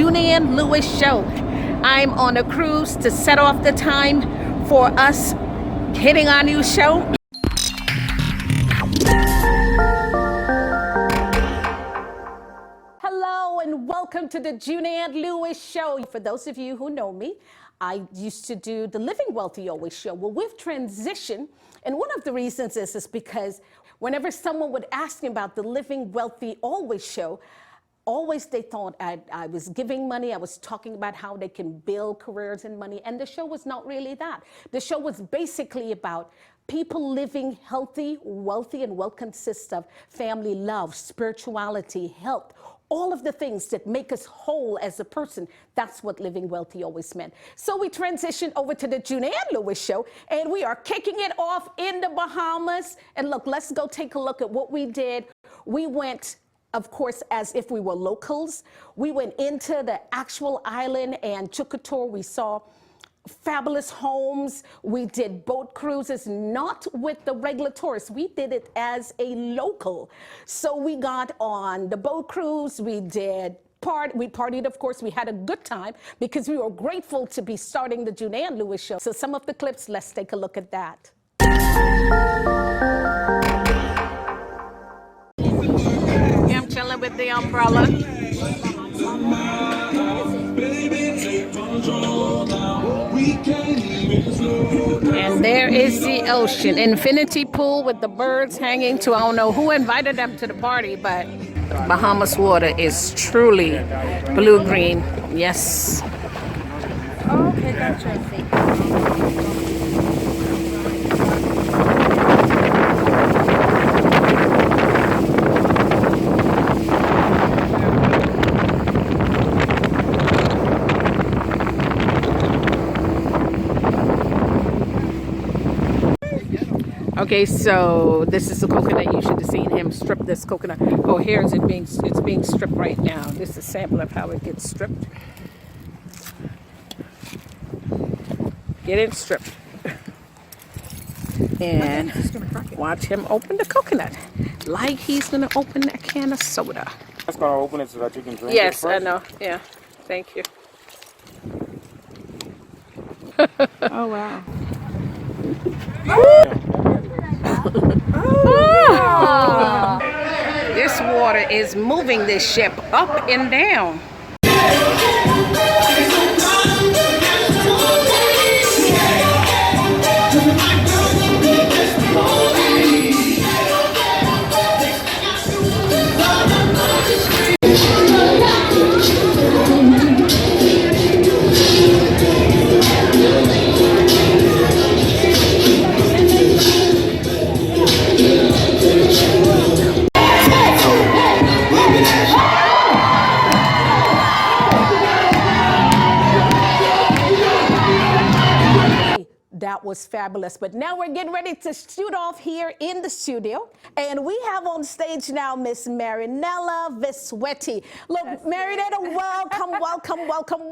Juneann Lewis Show. I'm on a cruise to set off the time for us hitting our new show. Hello and welcome to the Juneann Lewis Show. For those of you who know me, I used to do the Living Wealthy Always show. Well, we've transitioned, and one of the reasons is because whenever someone would ask me about the Living Wealthy Always show, always they thought I was giving money, I was talking about how they can build careers and money, and the show was not really that. The show was basically about people living healthy, wealthy, and wealth consists of family love, spirituality, health, all of the things that make us whole as a person. That's what Living Wealthy always meant. So we transitioned over to the Juneann Lewis Show, and we are kicking it off in the Bahamas. And look, let's go take a look at what we did. We went, of course, as if we were locals. We went into the actual island and took a tour. We saw fabulous homes. We did boat cruises, not with the regular tourists. We did it as a local. So we got on the boat cruise. We did we partied, of course. We had a good time because we were grateful to be starting the Juneann Lewis Show. So some of the clips, let's take a look at that. Yeah, I'm chilling with the umbrella. And there is the ocean, infinity pool with the birds hanging to, I don't know who invited them to the party, but Bahamas water is truly blue-green. Yes. Oh, okay, gotcha. Okay, so this is the coconut. You should have seen him strip this coconut. Oh, here is it's being stripped right now. This is a sample of how it gets stripped. Get it stripped. And watch him open the coconut like he's gonna open a can of soda. That's gonna open it so that you can drink it. Yes, first. I know. Yeah, thank you. Oh, wow. Oh. This water is moving this ship up and down. That was fabulous. But now we're getting ready to shoot off here in the studio. And we have on stage now Miss Marianela Visuetti. Look, Marianela,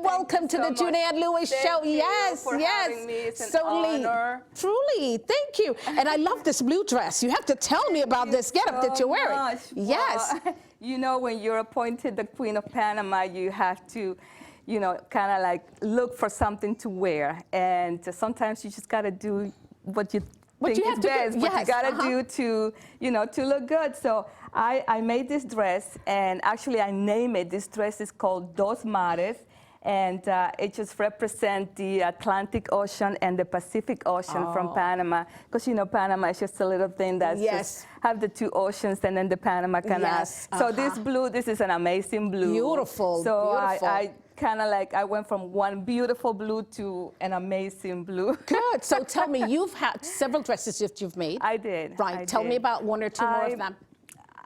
welcome to the Juneann Lewis Show. Yes, having me. It's an Truly, thank you. And I love this blue dress. You have to tell me about this getup that you're wearing. Yes. Well, you know, when you're appointed the Queen of Panama, you have to, you know, kind of like look for something to wear. And sometimes you just got to do what you think is best, what you got to do to, you know, to look good. So I made this dress, and actually I named it. This dress is called Dos Mares, and it just represents the Atlantic Ocean and the Pacific Ocean from Panama. Because, you know, Panama is just a little thing that's just have the two oceans, and then the Panama Canal. So this blue, this is an amazing blue. Beautiful, so beautiful. I kind of like, I went from one beautiful blue to an amazing blue. Good. So tell me, you've had several dresses that you've made. I did. Right. Tell me about one or two more of them.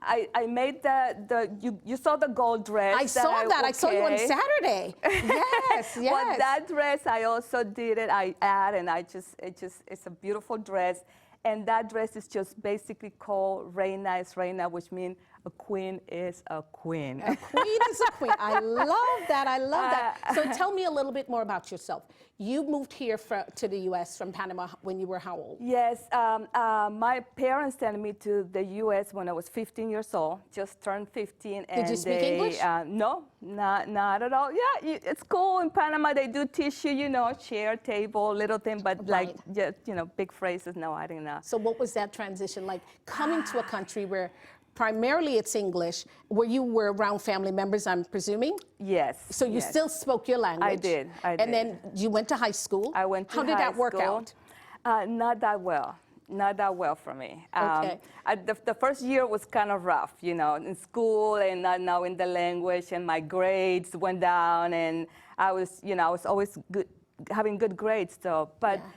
I made you saw the gold dress. I saw that. I saw you on Saturday. Yes, yes. Well, that dress, I also did it. I add, and it's a beautiful dress. And that dress is just basically called Reina es Reina, which means a queen is a queen. A queen is a queen. I love that. I love that. So tell me a little bit more about yourself. You moved here to the U.S. from Panama when you were how old? Yes, my parents sent me to the U.S. when I was 15 years old, just turned 15. And did you speak English? No, not at all. Yeah, it's cool. In Panama, they do teach you, you know, chair, table, little thing, but Right. like, just, you know, big phrases, no, I didn't know. So what was that transition like, coming to a country where primarily it's English, where you were around family members, I'm presuming? Yes. So you yes. still spoke your language? I did. And then you went to high school? I went to How did high that work school. out? Not that well. Not that well for me. Okay. The first year was kind of rough, you know, in school and not knowing the language, and my grades went down, and I was, you know, I was always good, having good grades, so, but. Yeah.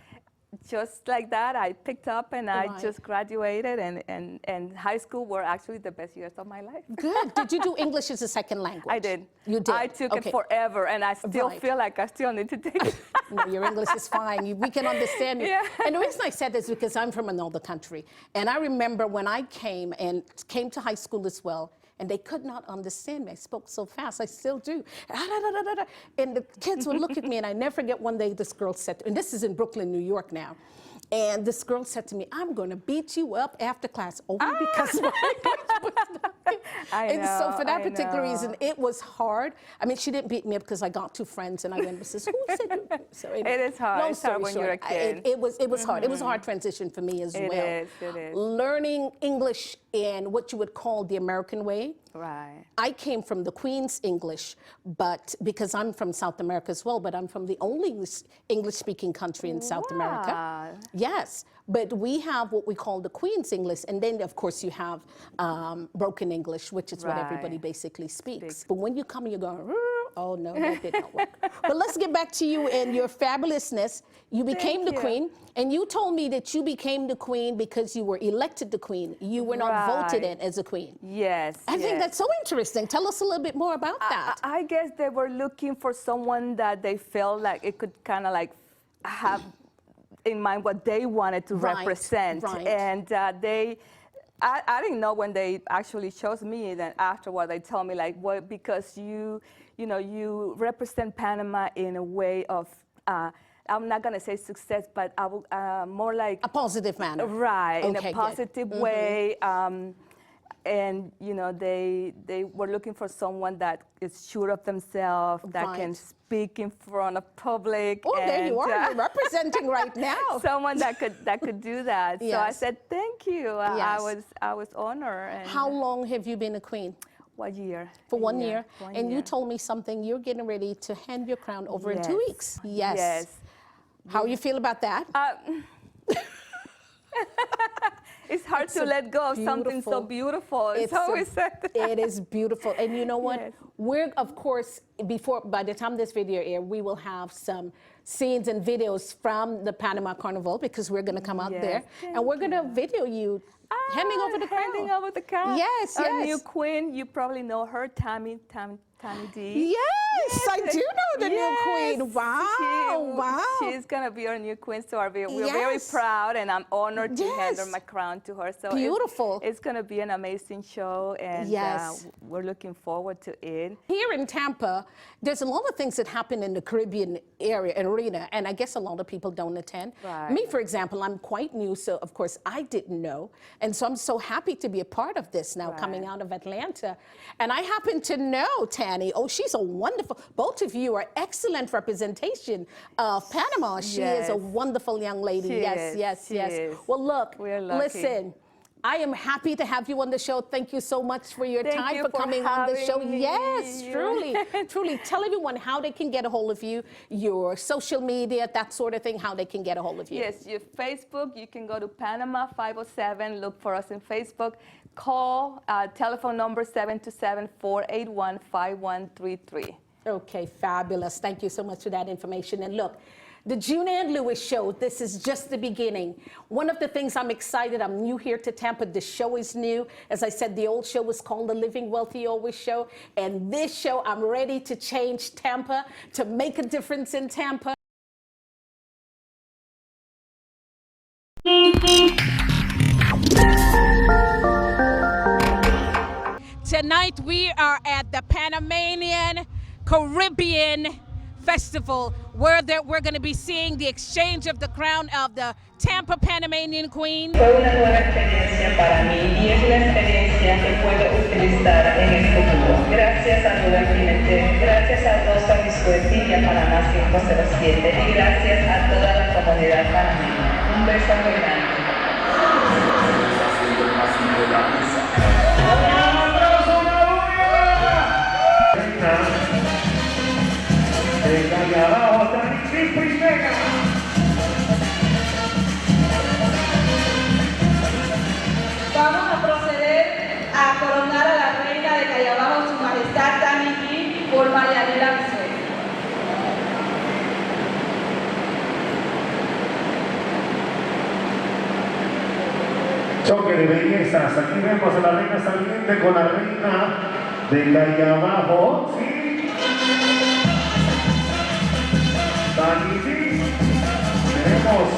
Just like that, I picked up and I Right. just graduated, and high school were actually the best years of my life. Good. Did you do English as a second language? I did. You did? I took Okay. it forever, and I still Right. feel like I still need to take it. No, your English is fine. We can understand you. Yeah. And the reason I said this is because I'm from another country. And I remember when I came to high school as well, and they could not understand me. I spoke so fast. I still do. And the kids would look at me, and I never forget one day this girl said, and this is in Brooklyn, New York now, and this girl said to me, "I'm going to beat you up after class," only because my English was not good. And so for that particular reason, it was hard. I mean, she didn't beat me up because I got two friends, and I went and says, "Who said you?" So It is hard. long It's hard story when short, you're a kid. It was hard. It was a hard transition for me as well. It is. Learning English in what you would call the American way. Right. I came from the Queen's English, but because I'm from South America as well, but I'm from the only English-speaking country in South America. Wow. Yes, but we have what we call the Queen's English, and then of course you have broken English, which is what everybody Right. basically speaks. But when you come and you're going, oh no, that did not work. But let's get back to you and your fabulousness. You became the queen, and you told me that you became the queen because you were elected the queen. You were not voted in as a queen. Yes. I think that's so interesting. Tell us a little bit more about that. I guess they were looking for someone that they felt like it could kind of like have in mind what they wanted to Right, represent. right. And I didn't know when they actually chose me. Then afterward, they told me like, well, because you know, you represent Panama in a way of, I'm not gonna say success, but I will more like A positive manner. right, in Okay, a good. positive way. And you know, they were looking for someone that is sure of themselves, that can Right. speak in front of public. Oh, there you and, are. You're representing right now. someone that could do that. So I Yes. said thank you. Yes. I was honored. And How long have you been a queen? 1 year. For A 1 year. 1 And you year. told me something. You're getting ready to hand your crown over in 2 Yes. weeks. Yes. Yes. How you feel about that? It's hard to let go of something so beautiful. It's always said. It is beautiful. And you know what? Yes. We're, of course, by the time this video airs, we will have some scenes and videos from the Panama Carnival because we're going to come out Yes, there. And we're going to video you handing over the crown. Handing over the crown. Yes, Our yes. new queen, you probably know her, Tammy D. Yes, I do know the new queen. Wow, wow. She's gonna be our new queen, so we're very Yes. proud, and I'm honored to hand her Yes. my crown to her. So Beautiful. It's gonna be an amazing show, and Yes. we're looking forward to it. Here in Tampa, there's a lot of things that happen in the Caribbean area and arena, and I guess a lot of people don't attend. Right. Me, for example, I'm quite new, so of course I didn't know, and so I'm so happy to be a part of this now, coming out of Atlanta. And I happen to know Tanny. Oh, she's a wonderful. Both of you are excellent representation of Panama. She is a Yes. wonderful young lady. She Yes, is. yes, She yes. is. Well, look, We're lucky. listen. I am happy to have you on the show. Thank you so much for your Thank time you for for coming on the show. having me. Yes, truly, truly. Tell everyone how they can get a hold of you, your social media, that sort of thing, how they can get a hold of you. Yes, your Facebook, you can go to Panama 507, look for us in Facebook. Call telephone number 727-481-5133. Okay, fabulous. Thank you so much for that information. And look, the Juneann Lewis Show, this is just the beginning. One of the things I'm excited, I'm new here to Tampa. The show is new. As I said, the old show was called The Living Wealthy Always Show. And this show, I'm ready to change Tampa, to make a difference in Tampa. tonight we are at the Panamanian Caribbean Festival, where we're going to be seeing the exchange of the crown of the Tampa Panamanian Queen. Fue una nueva experiencia para mí y es una experiencia que puedo utilizar en el futuro. Gracias a Juneann Lewis, gracias a Marianela Visuetti y a Panama 507 y gracias a toda la comunidad panameña. Un beso muy grande. Vamos a proceder a coronar a la reina de Calle Abajo, Su Majestad Tammy por Marianela Visuetti. Choque de bellezas. Aquí vemos a la reina saliente con la reina de Calle Abajo. ¿Sí? Tammy. Tenemos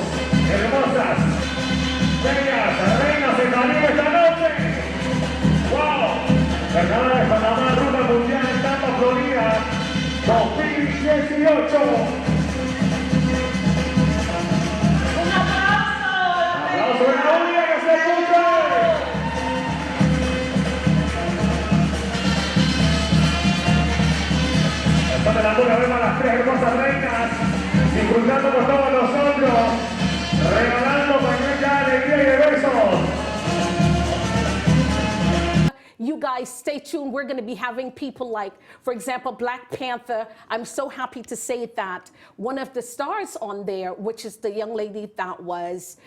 hermosas, bellas reinas en Caribe esta noche. ¡Wow! Ganadora de Panamá, ruta mundial en Tampa, Florida, 2018. ¡Un aplauso! ¡Aplauso en la única que se escuche! Después de la luna vemos a las tres hermosas reinas disfrutando con todos nosotros, regalando pañuelos, alegría y de besos. You guys stay tuned. We're going to be having people like, for example, Black Panther. I'm so happy to say that one of the stars on there, which is the young lady that was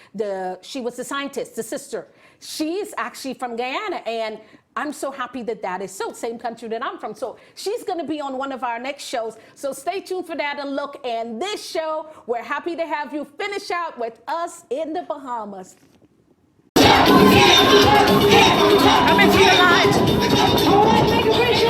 she was the scientist, the sister. She's actually from Guyana, and I'm so happy that that is so, same country that I'm from. So she's going to be on one of our next shows. So stay tuned for that and look. And this show, we're happy to have you finish out with us in the Bahamas. Come into the line. All right, make a wish.